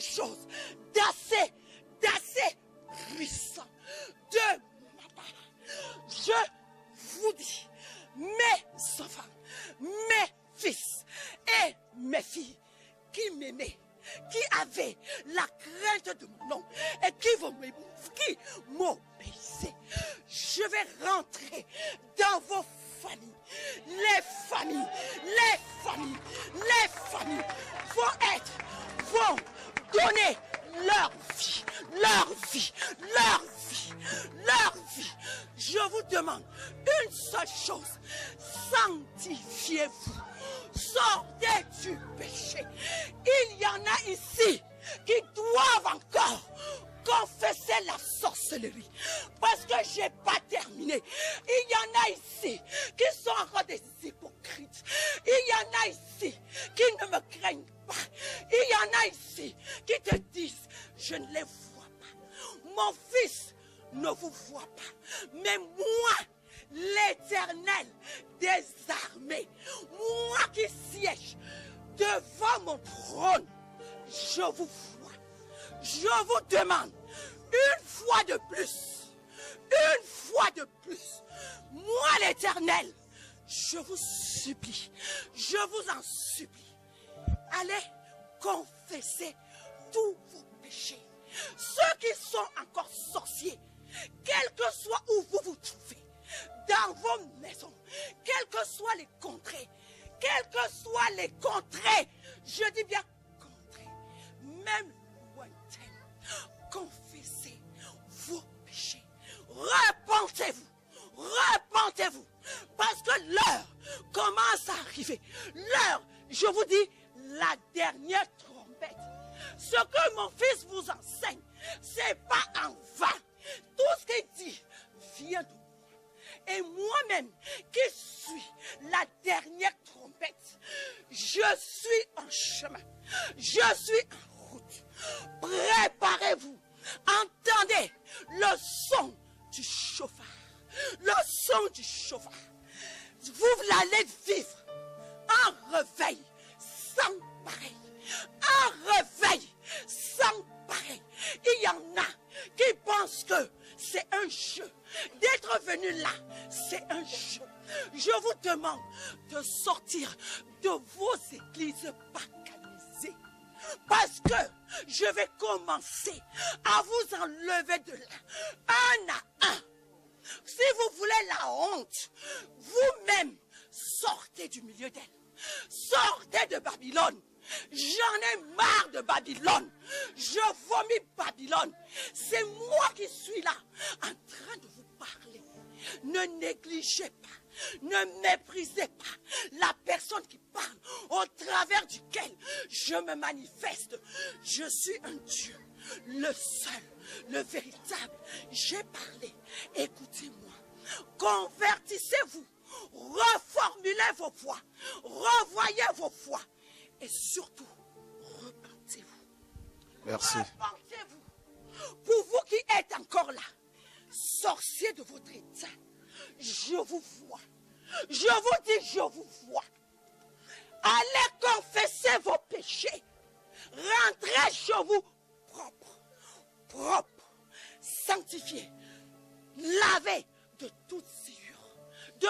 chose d'assez puissant de ma part. Je vous dis, mes enfants, mes fils et mes filles qui m'aimaient, qui avaient la crainte de mon nom et qui m'obéissaient, je vais rentrer dans vos familles. Les familles vont donner leur vie. Je vous demande une seule chose, sanctifiez-vous, sortez du péché. Il y en a ici qui doivent encore confesser la sorcellerie, parce que je n'ai pas terminé. Il y en a ici qui sont encore des hypocrites. Il y en a ici qui ne me craignent pas. Il y en a ici qui te disent, je ne les vois pas. Mon fils ne vous voit pas. Mais moi, l'Éternel des armées, moi qui siège devant mon trône, je vous vois. Je vous demande une fois de plus, moi l'Éternel, je vous supplie, je vous en supplie, allez confesser tous vos péchés. Ceux qui sont encore sorciers, quel que soit où vous vous trouvez, dans vos maisons, quelles que soient les contrées, je dis bien contrées, même lointaines, confessez vos péchés, repentez-vous, parce que l'heure commence à arriver. L'heure, je vous dis, la dernière trompette. Ce que mon fils vous enseigne, c'est pas en vain. Tout ce qu'il dit vient de moi. Et moi-même, qui suis la dernière trompette, je suis en chemin, je suis en route. Préparez-vous, entendez le son du chauffard, Vous allez vivre un réveil sans pareil, Il y en a qui pensent que c'est un jeu. D'être venu là, c'est un jeu. Je vous demande de sortir de vos églises paganisées. Parce que je vais commencer à vous enlever de là, un à un. Si vous voulez la honte, vous-même, sortez du milieu d'elle. Sortez de Babylone. J'en ai marre de Babylone. Je vomis Babylone. C'est moi qui suis là, en train de vous parler. Ne négligez pas, ne méprisez pas la personne qui parle, au travers duquel je me manifeste. Je suis un Dieu, le seul, le véritable. J'ai parlé, écoutez-moi. Convertissez-vous, reformulez vos voix, revoyez vos voix. Et surtout, repentez-vous. Merci. Repentez-vous. Pour vous qui êtes encore là, sorciers de votre état, je vous vois. Je vous dis, je vous vois. Allez confesser vos péchés. Rentrez chez vous propre, sanctifié, lavé de toute souillure, de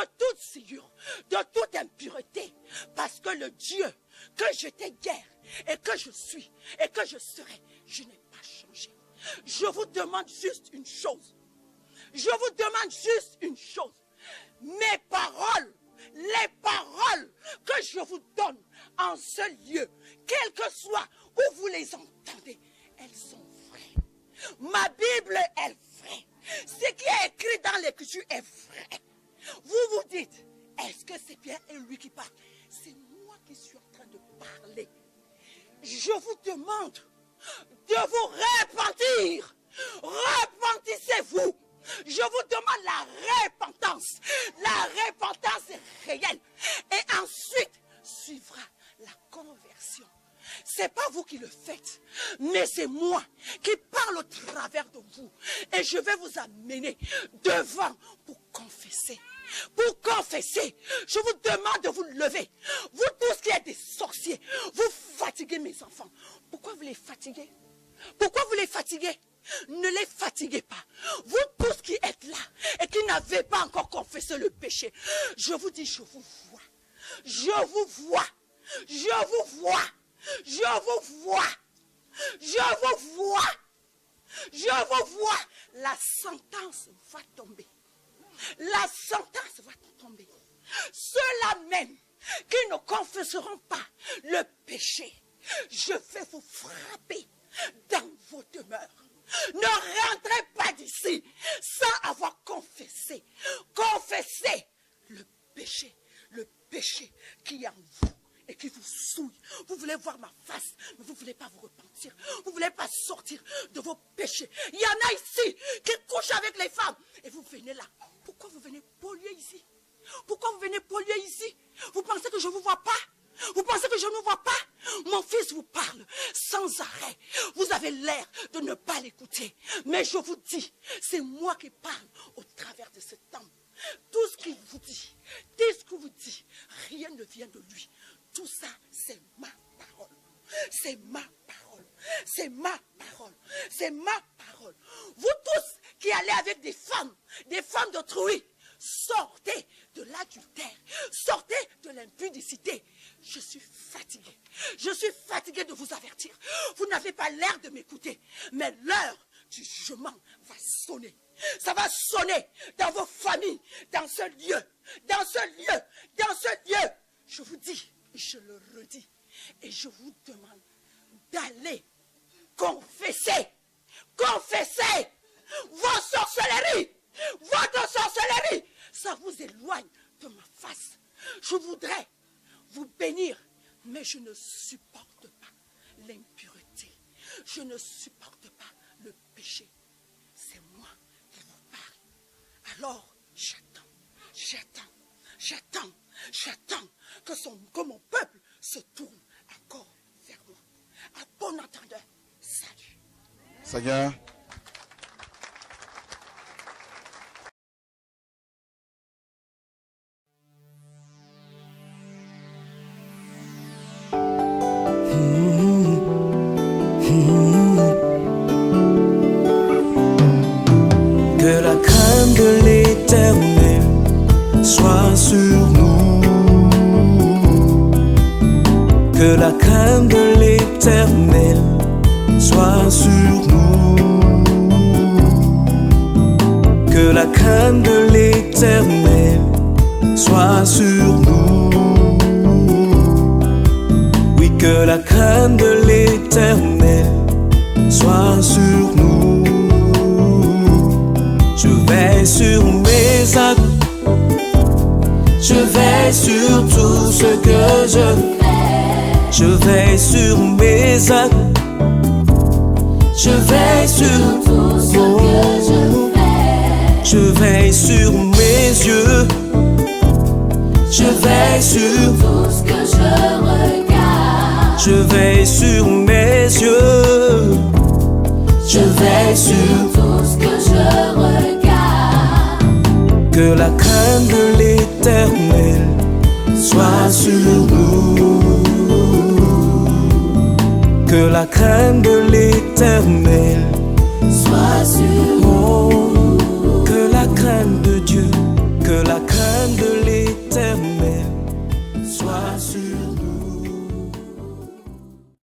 toute impureté. Parce que le Dieu que j'étais hier et que je suis et que je serai, je n'ai pas changé. Je vous demande juste une chose. Mes paroles, les paroles que je vous donne en ce lieu, quel que soit où vous les entendez, elles sont vraies. Ma Bible est vraie. Ce qui est écrit dans l'Écriture est vrai. Vous vous dites, est-ce que c'est bien lui qui parle? C'est moi qui suis en train de parler. Je vous demande de vous repentir. Repentissez-vous. Je vous demande la repentance. La repentance est réelle. Et ensuite, suivra la conversion. Ce n'est pas vous qui le faites, mais c'est moi qui parle au travers de vous. Et je vais vous amener devant pour confesser. Pour confesser, je vous demande de vous lever. Vous tous qui êtes des sorciers, vous fatiguez mes enfants. Pourquoi vous les fatiguez? Pourquoi vous les fatiguez? Ne les fatiguez pas. Vous tous qui êtes là et qui n'avez pas encore confessé le péché, je vous dis, je vous vois. Je vous vois. Je vous vois. Je vous vois. Je vous vois. Je vous vois. La sentence va tomber. La sentence va tomber. Ceux-là même qui ne confesseront pas le péché, je vais vous frapper dans vos demeures. Ne rentrez pas d'ici sans avoir confessé. Confessez le péché qui est en vous et qui vous souille. Vous voulez voir ma face, mais vous ne voulez pas vous repentir. Vous ne voulez pas sortir de vos péchés. Il y en a ici qui couchent avec les femmes et vous venez là. Pourquoi vous venez polluer ici? Pourquoi vous venez polluer ici? Vous pensez que je ne vous vois pas? Vous pensez que je ne vous vois pas? Mon fils vous parle sans arrêt. Vous avez l'air de ne pas l'écouter. Mais je vous dis, c'est moi qui parle au travers de cet homme. Tout ce qu'il vous dit, rien ne vient de lui. Tout ça, c'est ma parole. C'est ma parole. C'est ma parole. C'est ma parole. Vous tous qui allez avec des femmes d'autrui, sortez de l'adultère, sortez de l'impudicité. Je suis fatigué. Je suis fatigué de vous avertir. Vous n'avez pas l'air de m'écouter, mais l'heure du jugement va sonner. Ça va sonner dans vos familles, dans ce lieu, dans ce lieu, dans ce lieu. Je vous dis, je le redis, et je vous demande d'aller confesser, confesser vos sorcelleries, votre sorcellerie. Ça vous éloigne de ma face. Je voudrais vous bénir, mais je ne supporte pas l'impureté. Je ne supporte pas le péché. C'est moi qui vous parle. Alors, j'attends que mon peuple se tourne encore vers moi. À bon entendeur, salut. Seigneur, que la crainte de l'Éternel soit sur nous. Que la crainte de l'Éternel soit sur nous. Que la crainte de l'Éternel soit sur nous. Oui, que la crainte de l'Éternel soit sur nous. Je veille sur mes actes, je veille sur tout ce que je fais. Je veille sur mes actes, je veille sur tout ce que je fais. Je veille sur mes yeux, je veille sur tout ce que je regarde. Je veille sur mes yeux, je veille sur tout ce que je regarde. Que la crainte de l'Éternel soit sur nous. Que la crainte de l'Éternel soit sur nous. Que la crainte de Dieu, que la crainte de l'Éternel